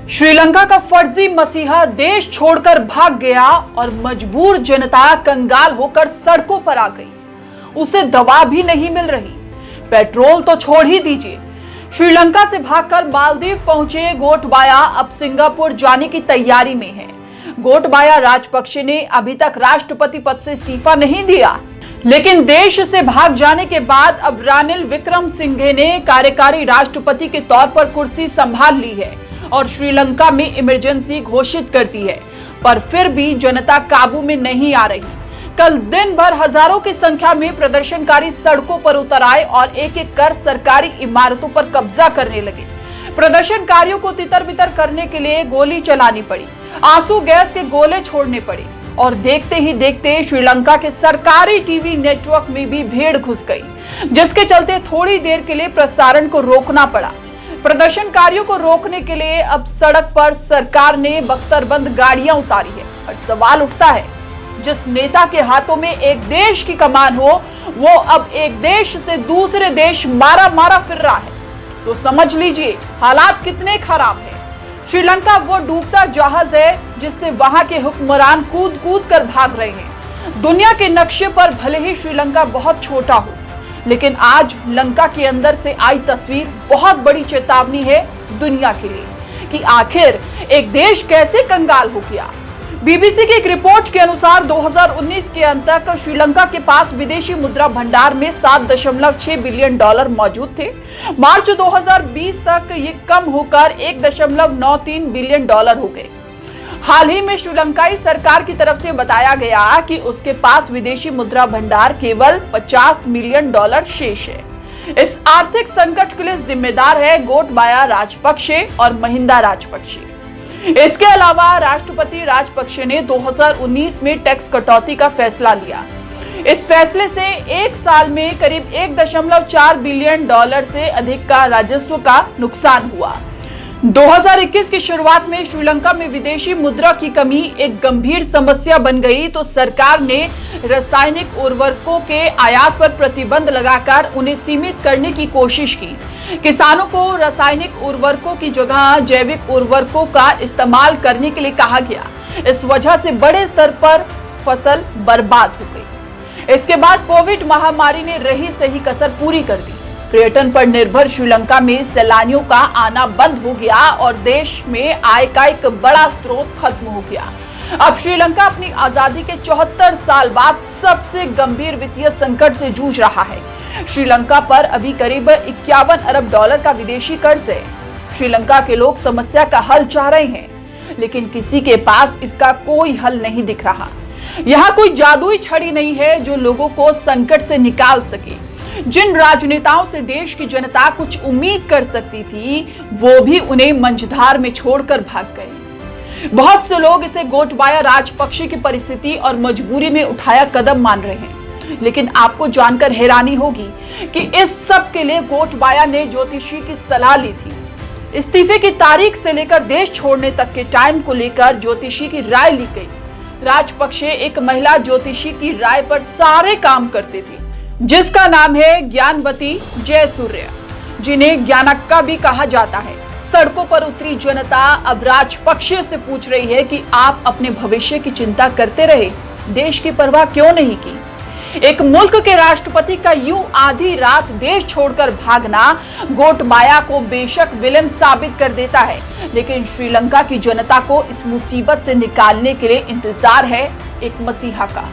श्रीलंका का फर्जी मसीहा देश छोड़कर भाग गया और मजबूर जनता कंगाल होकर सड़कों पर आ गई। उसे दवा भी नहीं मिल रही, पेट्रोल तो छोड़ ही दीजिए। श्रीलंका से भागकर मालदीव पहुंचे गोटबाया अब सिंगापुर जाने की तैयारी में है। गोटबाया राजपक्षे ने अभी तक राष्ट्रपति पद से इस्तीफा नहीं दिया, लेकिन देश से भाग जाने के बाद अब रानिल विक्रमसिंघे ने कार्यकारी राष्ट्रपति के तौर पर कुर्सी संभाल ली है और श्रीलंका में इमरजेंसी घोषित कर दी है। पर फिर भी जनता काबू में नहीं आ रही। कल दिन भर हजारों की संख्या में प्रदर्शनकारी सड़कों पर उतर आए और एक एक कर सरकारी इमारतों पर कब्जा करने लगे। प्रदर्शनकारियों को तितर बितर करने के लिए गोली चलानी पड़ी, आंसू गैस के गोले छोड़ने पड़े और देखते ही देखते श्रीलंका के सरकारी टीवी नेटवर्क में भी भीड़ घुस गई, जिसके चलते थोड़ी देर के लिए प्रसारण को रोकना पड़ा। प्रदर्शनकारियों को रोकने के लिए अब सड़क पर सरकार ने बख्तरबंद गाड़ियां उतारी है और सवाल उठता है, जिस नेता के हाथों में एक देश की कमान हो वो अब एक देश से दूसरे देश मारा मारा फिर रहा है, तो समझ लीजिए हालात कितने खराब हैं। श्रीलंका वो डूबता जहाज है जिससे वहां के हुक्मरान कूद कूद कर भाग रहे हैं। दुनिया के नक्शे पर भले ही श्रीलंका बहुत छोटा हो, लेकिन आज लंका के अंदर से आई तस्वीर बहुत बड़ी चेतावनी है दुनिया के लिए कि आखिर एक देश कैसे कंगाल हो गया। बीबीसी की एक रिपोर्ट के अनुसार 2019 के अंत तक श्रीलंका के पास विदेशी मुद्रा भंडार में 7.6 बिलियन डॉलर मौजूद थे। मार्च 2020 तक ये कम होकर 1.93 बिलियन डॉलर हो गए। हाल ही में श्रीलंकाई सरकार की तरफ से बताया गया कि उसके पास विदेशी मुद्रा भंडार केवल 50 मिलियन डॉलर शेष है। इस आर्थिक संकट के लिए जिम्मेदार है गोटबाया राजपक्षे और महिंदा राजपक्षे। इसके अलावा राष्ट्रपति राजपक्षे ने 2019 में टैक्स कटौती का फैसला लिया। इस फैसले से एक साल में करीब 1.4 बिलियन डॉलर से अधिक का राजस्व का नुकसान हुआ। 2021 की शुरुआत में श्रीलंका में विदेशी मुद्रा की कमी एक गंभीर समस्या बन गई, तो सरकार ने रासायनिक उर्वरकों के आयात पर प्रतिबंध लगाकर उन्हें सीमित करने की कोशिश की। किसानों को रासायनिक उर्वरकों की जगह जैविक उर्वरकों का इस्तेमाल करने के लिए कहा गया। इस वजह से बड़े स्तर पर फसल बर्बाद हो गई। इसके बाद कोविड महामारी ने रही सही कसर पूरी कर दी। पर्यटन पर निर्भर श्रीलंका में सैलानियों का आना बंद हो गया और देश में आय का एक बड़ा स्रोत खत्म हो गया। अब श्रीलंका अपनी आजादी के 74 साल बाद सबसे गंभीर वित्तीय संकट से जूझ रहा है। श्रीलंका पर अभी करीब 51 अरब डॉलर का विदेशी कर्ज है। श्रीलंका के लोग समस्या का हल चाह रहे हैं, लेकिन किसी के पास इसका कोई हल नहीं दिख रहा। यहाँ कोई जादुई छड़ी नहीं है जो लोगों को संकट से निकाल सके। जिन राजनेताओं से देश की जनता कुछ उम्मीद कर सकती थी, वो भी उन्हें मंझधार में छोड़कर भाग गए। बहुत से लोग इसे गोटबाया राजपक्षे की परिस्थिति और मजबूरी में उठाया कदम मान रहे हैं, लेकिन आपको जानकर हैरानी होगी कि इस सब के लिए गोटबाया ने ज्योतिषी की सलाह ली थी। इस्तीफे की तारीख से लेकर देश छोड़ने तक के टाइम को लेकर ज्योतिषी की राय ली गई। राजपक्षे एक महिला ज्योतिषी की राय पर सारे काम करते थे, जिसका नाम है ज्ञानवती जयसूर्य, जिन्हें ज्ञानक्का भी कहा जाता है। सड़कों पर उतरी जनता अब राजपक्षे से पूछ रही है कि आप अपने भविष्य की चिंता करते रहे, देश की परवाह क्यों नहीं की। एक मुल्क के राष्ट्रपति का यूं आधी रात देश छोड़कर भागना गोटबाया को बेशक विलन साबित कर देता है, लेकिन श्रीलंका की जनता को इस मुसीबत से निकालने के लिए इंतजार है एक मसीहा का।